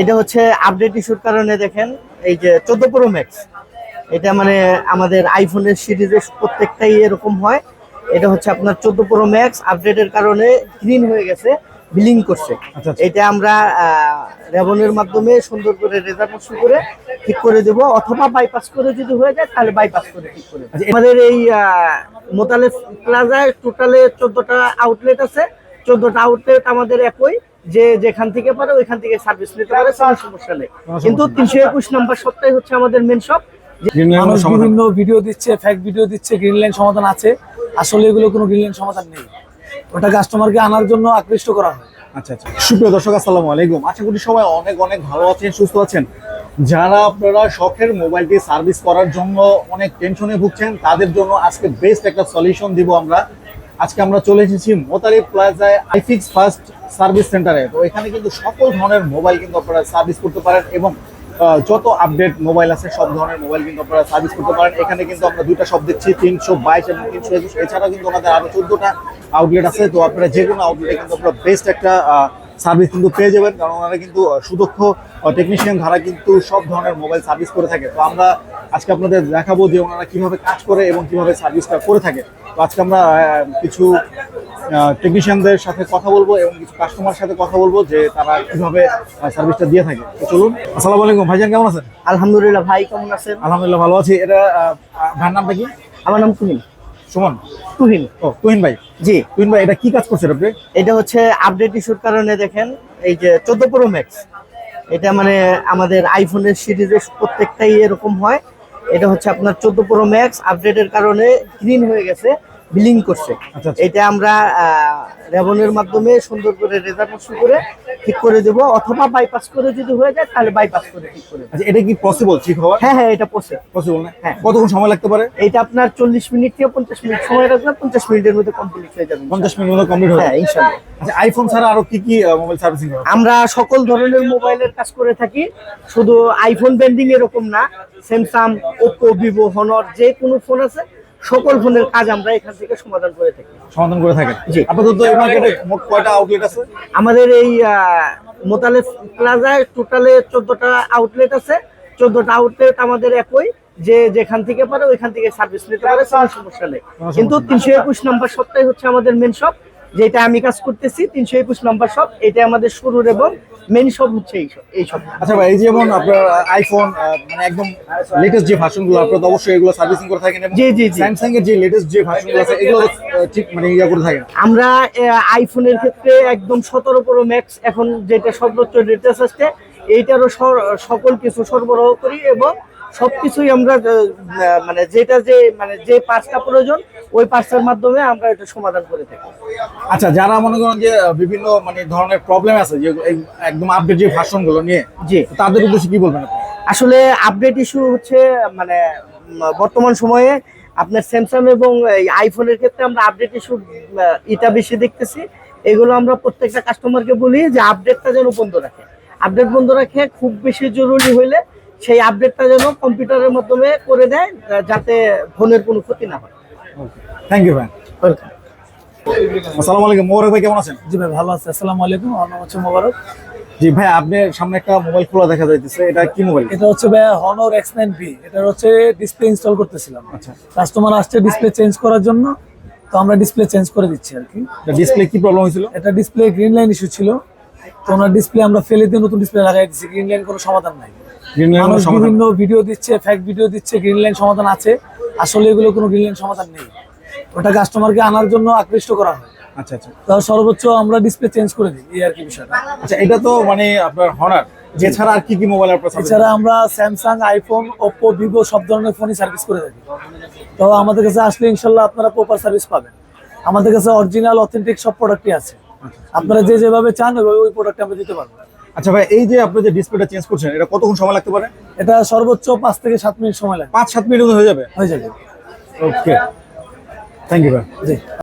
এটা হচ্ছে আপডেট ইস্যুর কারণে দেখেন এই যে 14 প্রো ম্যাক্স, এটা মানে আমাদের আইফোনের সিরিজের প্রত্যেকটাই এরকম হয়। এটা হচ্ছে আপনার 14 প্রো ম্যাক্স আপডেটের কারণে গ্রিন হয়ে গেছে, ব্লিং করছে। এটা আমরা রেবনের মাধ্যমে সুন্দর করে রেজাল্ট করে ঠিক করে দেব, অথবা বাইপাস করে যদি হয়ে যায় তাহলে বাইপাস করে ঠিক করে দেব। আমাদের এই মোতালেব প্লাজায় টোটালে 14টা আউটলেট আছে। 14টা আউটলেট আমাদের একই, যে যেখান থেকে পারে ওইখান থেকে সার্ভিস নিতে পারে, কোনো সমস্যা নেই। কিন্তু 321 নম্বর শপটাই হচ্ছে আমাদের মেন শপ। মানুষ বিভিন্ন ভিডিও দিচ্ছে, ফেক ভিডিও দিচ্ছে, গ্রিন লাইন সমাধান আছে, আসলে এগুলো কোনো গ্রিন লাইন সমাধান নেই। ওটা কাস্টমারকে আনার জন্য আকৃষ্ট করা হয়। আচ্ছা আচ্ছা, সুপ্রিয় দর্শক আসসালামু আলাইকুম, আশা করি সবাই অনেক অনেক ভালো আছেন, সুস্থ আছেন। যারা আপনারা শখের মোবাইলটি সার্ভিস করার জন্য অনেক টেনশনে ভুগছেন, তাদের জন্য আজকে বেস্ট একটা সলিউশন দিব আমরা। আজকে আমরা চলে এসেছি মোতালেব প্লাজায় আইফিক্স ফার্স্ট সার্ভিস সেন্টারে। তো এখানে কিন্তু সকল ধরনের মোবাইল কিন্তু আপনারা সার্ভিস করতে পারেন, এবং যত আপডেট মোবাইল আছে সব ধরনের মোবাইল কিন্তু আপনারা সার্ভিস করতে পারেন। এখানে কিন্তু আমরা দুইটা শপ দেখছি, 322 এবং 321। এছাড়াও কিন্তু আমাদের আরো 14টা আউটলেট আছে। তো আপনারা যে কোনো আউটলেটে কিন্তু আপনারা বেস্ট একটা সার্ভিস কিন্তু পেয়ে যাবেন, কারণ ওনারা কিন্তু সুদক্ষ টেকনিশিয়ান ধারা কিন্তু সব ধরনের মোবাইল সার্ভিস করে থাকে। তো আমরা আজকে আপনাদের দেখাবো যে ওনারা কিভাবে কাজ করে এবং কিভাবে সার্ভিসটা করে থাকে। তো আজকে আমরা কিছু টেকনিশিয়ানদের সাথে কথা বলবো এবং কিছু কাস্টমার সাথে কথা বলবো যে তারা কিভাবে সার্ভিসটা দিয়ে থাকে। তো চলুন। আসসালামু আলাইকুম ভাইজান, কেমন আছেন? আলহামদুলিল্লাহ ভাই, কেমন আছেন? আলহামদুলিল্লাহ ভালো আছি। এটা ভাইয়ের নামটা কি? আমার নাম তুহিন। সুমন? তুহিন। ও তুহিন ভাই। জি তুহিন ভাই, এটা কি কাজ করছেন আপনি? এটা হচ্ছে আপডেট ইস্যুর কারণে দেখেন এই যে 14 প্রো ম্যাক্স, এটা মানে আমাদের আইফোনের সিরিজের প্রত্যেকটাই এরকম হয়। এটা হচ্ছে আপনার 14 প্রো ম্যাক্স আপডেটের কারণে গ্রিন হয়ে গেছে, ব্লিং করছে। এটা আমরা রেবনের মাধ্যমে সুন্দর করে রেজাল্ট করে ঠিক করে দেব, অথবা বাইপাস করে যদি হয়ে যায় তাহলে বাইপাস করে ঠিক করে দেব। আচ্ছা, এটা কি পসিবল ঠিক হওয়া? হ্যাঁ হ্যাঁ, এটা পসিবল না? হ্যাঁ। কতক্ষণ সময় লাগতে পারে? এটা আপনার 40 মিনিট থেকে 50 মিনিট সময় রাখলে 50 মিনিটের মধ্যে কমপ্লিট হয়ে যাবে। 50 মিনিটের মধ্যে কমপ্লিট হবে? হ্যাঁ ইনশাআল্লাহ। আচ্ছা, আইফোন ছাড়া আরো কি কি মোবাইল সার্ভিসিং করা? আমরা সকল ধরনের মোবাইলের কাজ করে থাকি, শুধু আইফোন ব্র্যান্ডিং এরকম না, স্যামসাং, ওপ্পো, ভিভো, হনর, যে কোনো ফোন আছে সকল ফোনের কাজ আমরা এখান থেকে সমাধান করে থাকি। সমাধান করে থাকেন? জি। আপাতত এই মার্কেটে মোট কয়টা আউটলেট আছে? আমাদের এই মোতালেব প্লাজায় টোটালে 14টা আউটলেট আছে। 14টা আউটলেট আমাদের একই, যে যেখান থেকে পারে ওইখান থেকে সার্ভিস নিতে পারে, কোনো সমস্যা নেই। কিন্তু 321 নম্বর শপটাই হচ্ছে আমাদের মেন শপ, যেটা আমি কাজ করতেছি। 321 নম্বর শপ, এটা আমাদের শুরুর এবং মেন শপ হচ্ছে এই শপ। আচ্ছা ভাই, এই যেমন আপনার আইফোন মানে একদম লেটেস্ট যে ভার্সনগুলো, আপনারা তো অবশ্যই এগুলো সার্ভিসিং করে থাকেন। জি জি জি। স্যামসাং এর যে লেটেস্ট যে ভার্সনগুলো আছে এগুলো ঠিক মানে ইয়া করে থাকেন? আমরা আইফোনের ক্ষেত্রে একদম 17 প্রো ম্যাক্স এখন যেটা সর্বোচ্চ লেটেস্ট আসছে, এইটারও সকল কিছু সরবরাহ করি, এবং সবকিছুই আমরা মানে যেটা যে পার্টসটা প্রয়োজন ওই পার্টসের মাধ্যমে আমরা এটা সমাধান করে থাকি। আচ্ছা, যারা মনে করেন যে বিভিন্ন মানে ধরনের প্রবলেম আছে যে একদম আপডেট যে ভার্সনগুলো নিয়ে, জি, তাদের উদ্দেশ্যে কি বলবেন আপনি? আসলে আপডেট ইস্যু হচ্ছে মানে বর্তমান সময়ে আপনার স্যামসাং এবং আইফোনের ক্ষেত্রে আমরা আপডেট ইস্যু এটা বেশি দেখতেছি। এগুলো আমরা প্রত্যেকটা কাস্টমারকে বলি যে আপডেটটা যেন বন্ধ রাখে, আপডেট বন্ধ রাখে। খুব বেশি জরুরি হইলে সেই আপডেটটা যেন কম্পিউটারের মাধ্যমে করে দেয়, যাতে ফোনের কোনো ক্ষতি না হয়। থ্যাংক ইউ ভাই। ওয়েলকাম। আসসালামু আলাইকুম, মোবারক ভাই কেমন আছেন? জি ভাই, ভালো আছে। আসসালামু আলাইকুম, আমার নাম হচ্ছে মোবারক। জি ভাই, আপনার সামনে একটা মোবাইল খোলা দেখা যাইতেছে, এটা কি মোবাইল? এটা হচ্ছে ভাই হনর X9B। এটা হচ্ছে ডিসপ্লে ইনস্টল করতেছিলাম। আচ্ছা, কাস্টমার আসছে ডিসপ্লে চেঞ্জ করার জন্য, তো আমরা ডিসপ্লে চেঞ্জ করে দিচ্ছি আর কি। ডিসপ্লে কি প্রবলেম হয়েছিল? এটা ডিসপ্লে গ্রিন লাইন ইস্যু ছিল, তো ওনার ডিসপ্লে আমরা ফেলে দিয়ে নতুন ডিসপ্লে লাগাই দিচ্ছি। গ্রিন লাইন কোনো সমাধান নাই। মানুষ বিভিন্ন ভিডিও দিচ্ছে, ফেক ভিডিও দিচ্ছে, গ্রিন লাইন সমাধান আছে, আসলে এগুলো কোনো গ্রিন লাইন সমাধান নেই। ওটা কাস্টমারকে আনার জন্য আকৃষ্ট করা হয়। আচ্ছা আচ্ছা, তো সর্বোচ্চ আমরা ডিসপ্লে চেঞ্জ করে দিই, এই আর কি বিষয়টা। আচ্ছা, এটা তো মানে আপনার হনার, এছাড়া আর কি কি মোবাইল আপনার? এছাড়া আমরা স্যামসাং, আইফোন, ওপ্পো, ভিভো সব ধরনের ফোনই সার্ভিস করে থাকি। তো আমাদের কাছে আসলে ইনশাল্লাহ আপনারা প্রপার সার্ভিস পাবেন। আমাদের কাছে অরিজিনাল অথেন্টিক সব প্রোডাক্টই আছে, আপনারা যেভাবে চান ওই প্রোডাক্ট আমরা দিতে পারবো। আচ্ছা ভাই, এই যে আপনি যে ডিসপ্লেটা চেঞ্জ করছেন, এটা কতক্ষণ সময় লাগতে পারে? এটা সর্বোচ্চ 5 থেকে 7 মিনিট সময় লাগে। 5-7 মিনিট হয়ে যাবে? হয়ে যাবে। ওকে, থ্যাংক ইউ ভাই। জি।